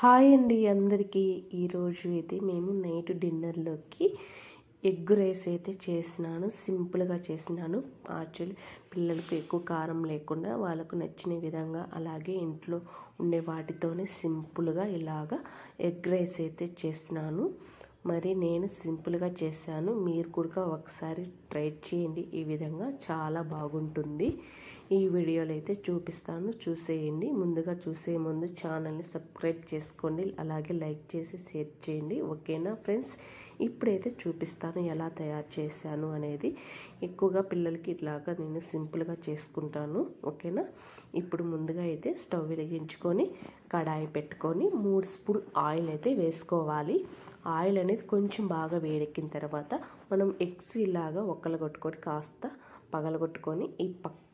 Hi అండి అందరికీ. ఈరోజు అయితే మేము నైట్ డిన్నర్లోకి ఎగ్ రైస్ అయితే చేసినాను. సింపుల్గా చేసినాను. యాక్చువల్లీ పిల్లలకు ఎక్కువ కారం లేకుండా వాళ్ళకు నచ్చిన విధంగా, అలాగే ఇంట్లో ఉండే వాటితోనే సింపుల్గా ఇలాగా ఎగ్ రైస్ అయితే చేసినాను. మరి నేను సింపుల్గా చేశాను, మీరు కూడా ఒకసారి ట్రై చేయండి. ఈ విధంగా చాలా బాగుంటుంది. ఈ వీడియోలో అయితే చూపిస్తాను, చూసేయండి. ముందుగా చూసే ముందు ఛానల్ని సబ్స్క్రైబ్ చేసుకోండి, అలాగే లైక్ చేసి షేర్ చేయండి. ఓకేనా ఫ్రెండ్స్? ఇప్పుడైతే చూపిస్తాను ఎలా తయారు చేశాను అనేది. ఎక్కువగా పిల్లలకి ఇట్లాగా నేను సింపుల్గా చేసుకుంటాను. ఓకేనా? ఇప్పుడు ముందుగా అయితే స్టవ్ వెలిగించుకొని కడాయి పెట్టుకొని 3 స్పూన్ ఆయిల్ అయితే వేసుకోవాలి. ఆయిల్ అనేది కొంచెం బాగా వేడెక్కిన తర్వాత మనం ఎగ్స్ ఇలాగా ఒక్కలగొట్టుకొని కాస్త పగలగొట్టుకొని ఈ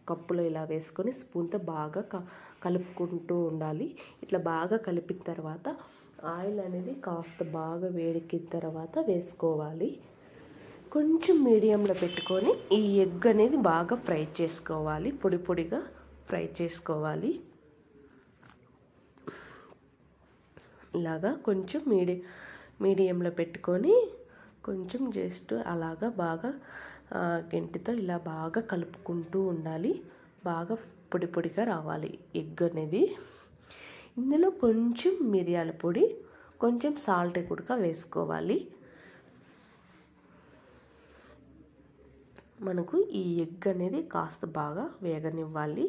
కప్పులో ఇలా వేసుకొని స్పూన్తో బాగా కలుపుకుంటూ ఉండాలి. ఇట్లా బాగా కలిపిన తర్వాత ఆయిల్ అనేది కాస్త బాగా వేడెక్కిన తర్వాత వేసుకోవాలి. కొంచెం మీడియంలో పెట్టుకొని ఈ ఎగ్ అనేది బాగా ఫ్రై చేసుకోవాలి. పొడి పొడిగా ఫ్రై చేసుకోవాలి. ఇలాగా కొంచెం మీడియంలో పెట్టుకొని కొంచెం జస్ట్ అలాగా బాగా గెంటితో ఇలా బాగా కలుపుకుంటూ ఉండాలి. బాగా పొడి పొడిగా రావాలి ఎగ్ అనేది. ఇందులో కొంచెం మిరియాల పొడి, కొంచెం సాల్ట్ కూడా వేసుకోవాలి. మనకు ఈ ఎగ్ అనేది కాస్త బాగా వేగనివ్వాలి,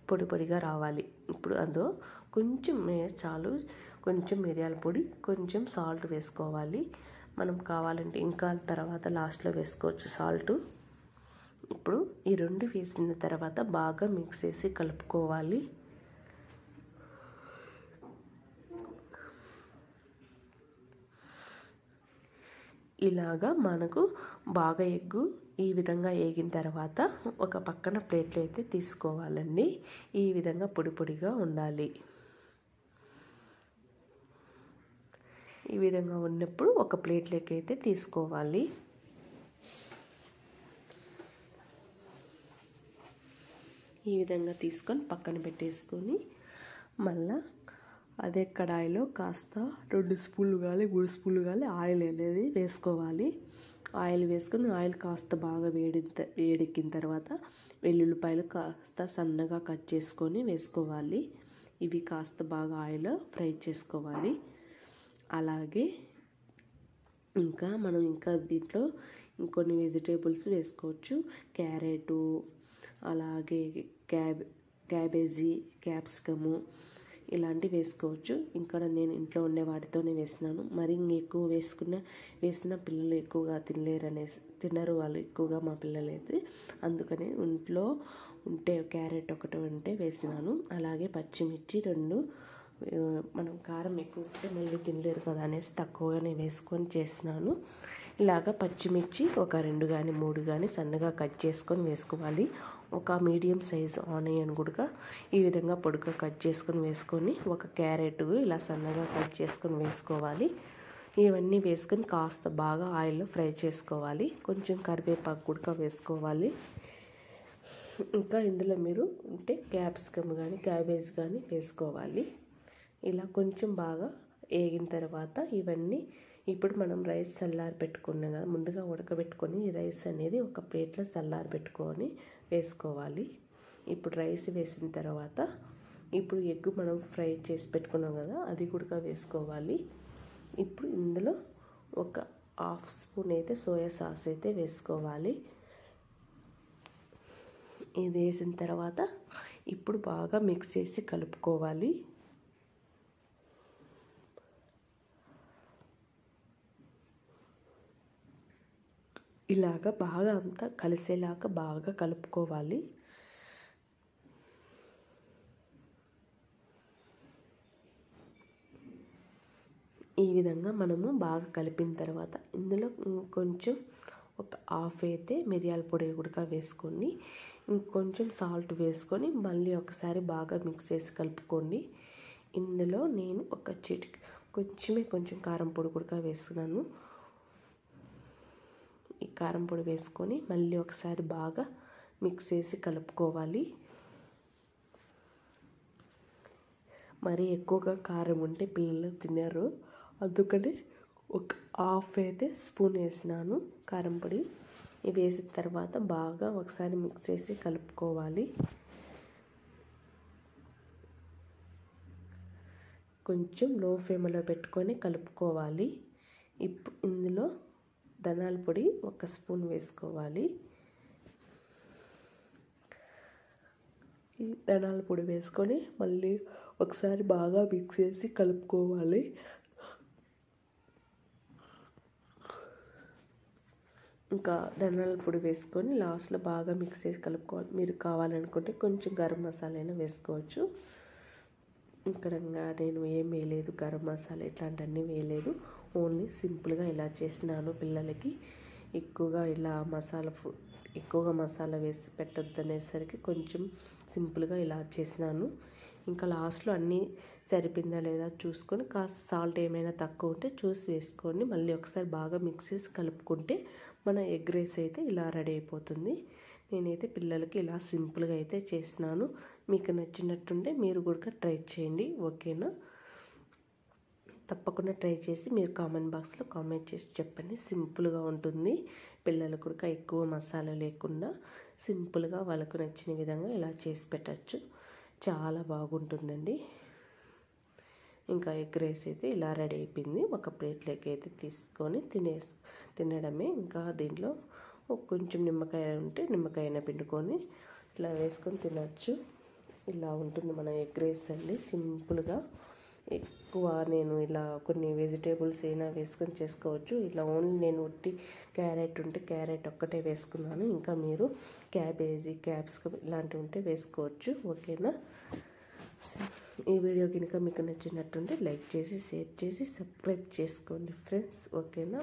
పొడి పొడిగా రావాలి. ఇప్పుడు అందులో కొంచెం చాలు, కొంచెం మిరియాల పొడి, కొంచెం సాల్ట్ వేసుకోవాలి. మనం కావాలంటే ఇంకా తర్వాత లాస్ట్లో వేసుకోవచ్చు సాల్ట్. ఇప్పుడు ఈ రెండు వేసిన తర్వాత బాగా మిక్స్ చేసి కలుపుకోవాలి. ఇలాగా మనకు బాగా ఎగ్గు ఈ విధంగా వేగిన తర్వాత ఒక పక్కన ప్లేట్లో అయితే తీసుకోవాలండి. ఈ విధంగా పొడి పొడిగా ఉండాలి. ఈ విధంగా ఉన్నప్పుడు ఒక ప్లేట్లోకి అయితే తీసుకోవాలి. ఈ విధంగా తీసుకొని పక్కన పెట్టేసుకొని మళ్ళా అదే కడాయిలో కాస్త 2 స్పూన్లు కానీ 3 స్పూన్లు కానీ ఆయిల్ అనేది వేసుకోవాలి. ఆయిల్ వేసుకొని ఆయిల్ కాస్త బాగా వేడెక్కిన తర్వాత వెల్లుల్లిపాయలు కాస్త సన్నగా కట్ చేసుకొని వేసుకోవాలి. ఇవి కాస్త బాగా ఆయిల్ ఫ్రై చేసుకోవాలి. అలాగే మనం దీంట్లో ఇంకొన్ని వెజిటేబుల్స్ వేసుకోవచ్చు. క్యారెటు, అలాగే క్యాబేజీ, క్యాప్సికము ఇలాంటివి వేసుకోవచ్చు. ఇక్కడ నేను ఇంట్లో ఉండే వాటితోనే వేసినాను. మరి ఎక్కువ వేసిన పిల్లలు ఎక్కువగా తినరు వాళ్ళు ఎక్కువగా, మా పిల్లలు అయితే. అందుకని ఇంట్లో ఉంటే క్యారెట్ ఒకటి ఉంటే వేసినాను. అలాగే పచ్చిమిర్చి 2, మనం కారం ఎక్కువ ఉంటే మళ్ళీ తినలేరు కదా అనేసి తక్కువగానే వేసుకొని చేసినాను. ఇలాగ పచ్చిమిర్చి ఒక 2 కానీ 3 కానీ సన్నగా కట్ చేసుకొని వేసుకోవాలి. ఒక మీడియం సైజు ఆనియన్ కూడా ఈ విధంగా పొడిగా కట్ చేసుకొని వేసుకొని, ఒక క్యారెట్ ఇలా సన్నగా కట్ చేసుకొని వేసుకోవాలి. ఇవన్నీ వేసుకొని కాస్త బాగా ఆయిల్లో ఫ్రై చేసుకోవాలి. కొంచెం కరివేపాకు కూడా వేసుకోవాలి. ఇంకా ఇందులో మీరు ఉంటే క్యాప్సికమ్ కానీ క్యాబేజ్ కానీ వేసుకోవాలి. ఇలా కొంచెం బాగా వేగిన తర్వాత ఇవన్నీ ఇప్పుడు మనం రైస్ చల్లారి పెట్టుకున్నాం కదా, ముందుగా ఉడకబెట్టుకొని ఈ రైస్ అనేది ఒక ప్లేట్లో చల్లారి పెట్టుకొని వేసుకోవాలి. ఇప్పుడు రైస్ వేసిన తర్వాత ఇప్పుడు ఎగ్ మనం ఫ్రై చేసి పెట్టుకున్నాం కదా, అది కూడా వేసుకోవాలి. ఇప్పుడు ఇందులో ఒక 1/2 స్పూన్ అయితే సోయా సాస్ అయితే వేసుకోవాలి. ఇది వేసిన తర్వాత ఇప్పుడు బాగా మిక్స్ చేసి కలుపుకోవాలి. ఇలాగా బాగా అంతా కలిసేలాగా బాగా కలుపుకోవాలి. ఈ విధంగా మనము బాగా కలిపిన తర్వాత ఇందులో కొంచెం ఒక 1/2 అయితే మిరియాల పొడి కూడా వేసుకొని, ఇంకొంచెం సాల్ట్ వేసుకొని మళ్ళీ ఒకసారి బాగా మిక్స్ చేసి కలుపుకోండి. ఇందులో నేను ఒక కొంచెం కారం పొడి కూడా వేస్తున్నాను. ఈ కారం పొడి వేసుకొని మళ్ళీ ఒకసారి బాగా మిక్స్ చేసి కలుపుకోవాలి. మరీ ఎక్కువగా కారం ఉంటే పిల్లలు తినరు, అందుకని ఒక హాఫ్ అయితే స్పూన్ వేసినాను కారం పొడి. ఇవి వేసిన తర్వాత బాగా ఒకసారి మిక్స్ చేసి కలుపుకోవాలి. కొంచెం లో ఫ్లేమ్లో పెట్టుకొని కలుపుకోవాలి. ఇందులో ధనియాల పొడి 1 స్పూన్ వేసుకోవాలి. ఈ ధనియాల పొడి వేసుకొని మళ్ళీ ఒకసారి బాగా మిక్స్ చేసి కలుపుకోవాలి. ఇంకా ధనియాల పొడి వేసుకొని లాస్ట్లో బాగా మిక్స్ చేసి కలుపుకోవాలి. మీరు కావాలనుకుంటే కొంచెం గరం మసాలా అయినా వేసుకోవచ్చు. ఇక్కడ నేను ఏం వేయలేదు, గరం మసాలా ఇట్లాంటివన్నీ వేయలేదు. ఓన్లీ సింపుల్గా ఇలా చేసినాను పిల్లలకి. ఎక్కువగా మసాలా వేసి పెట్టొద్దు అనేసరికి కొంచెం సింపుల్గా ఇలా చేసినాను. ఇంకా లాస్ట్లో అన్నీ సరిపోయిందా లేదా చూసుకొని కాస్త సాల్ట్ ఏమైనా తక్కువ ఉంటే చూసి వేసుకొని మళ్ళీ ఒకసారి బాగా మిక్స్ చేసి కలుపుకుంటే మన ఎగ్ రైస్ అయితే ఇలా రెడీ అయిపోతుంది. నేనైతే పిల్లలకి ఇలా సింపుల్గా అయితే చేసినాను. మీకు నచ్చినట్టుంటే మీరు కూడా ట్రై చేయండి, ఓకేనా? తప్పకుండా ట్రై చేసి మీరు కామెంట్ బాక్స్లో కామెంట్ చేసి చెప్పండి. సింపుల్గా ఉంటుంది, పిల్లలకు కూడా ఎక్కువ మసాలా లేకుండా సింపుల్గా వాళ్ళకు నచ్చిన విధంగా ఇలా చేసి పెట్టచ్చు. చాలా బాగుంటుందండి. ఇంకా ఎగ్ రైస్ అయితే ఇలా రెడీ అయిపోయింది. ఒక ప్లేట్లోకి అయితే తీసుకొని తినడమే. ఇంకా దీంట్లో కొంచెం నిమ్మకాయ ఉంటే నిమ్మకాయ పిండుకొని ఇట్లా వేసుకొని తినచ్చు. ఇలా ఉంటుంది మన ఎగ్ రైస్ అండి, సింపుల్గా. ఎక్కువ నేను ఇలా కొన్ని వెజిటేబుల్స్ అయినా వేసుకొని చేసుకోవచ్చు. ఇలా ఓన్లీ నేను ఉట్టి క్యారెట్ ఉంటే క్యారెట్ ఒక్కటే వేసుకున్నాను. ఇంకా మీరు క్యాబేజీ, క్యాప్సికమ్ ఇలాంటివి ఉంటే వేసుకోవచ్చు, ఓకేనా? ఈ వీడియో కనుక మీకు నచ్చినట్టుంటే లైక్ చేసి, షేర్ చేసి, సబ్స్క్రైబ్ చేసుకోండి ఫ్రెండ్స్, ఓకేనా?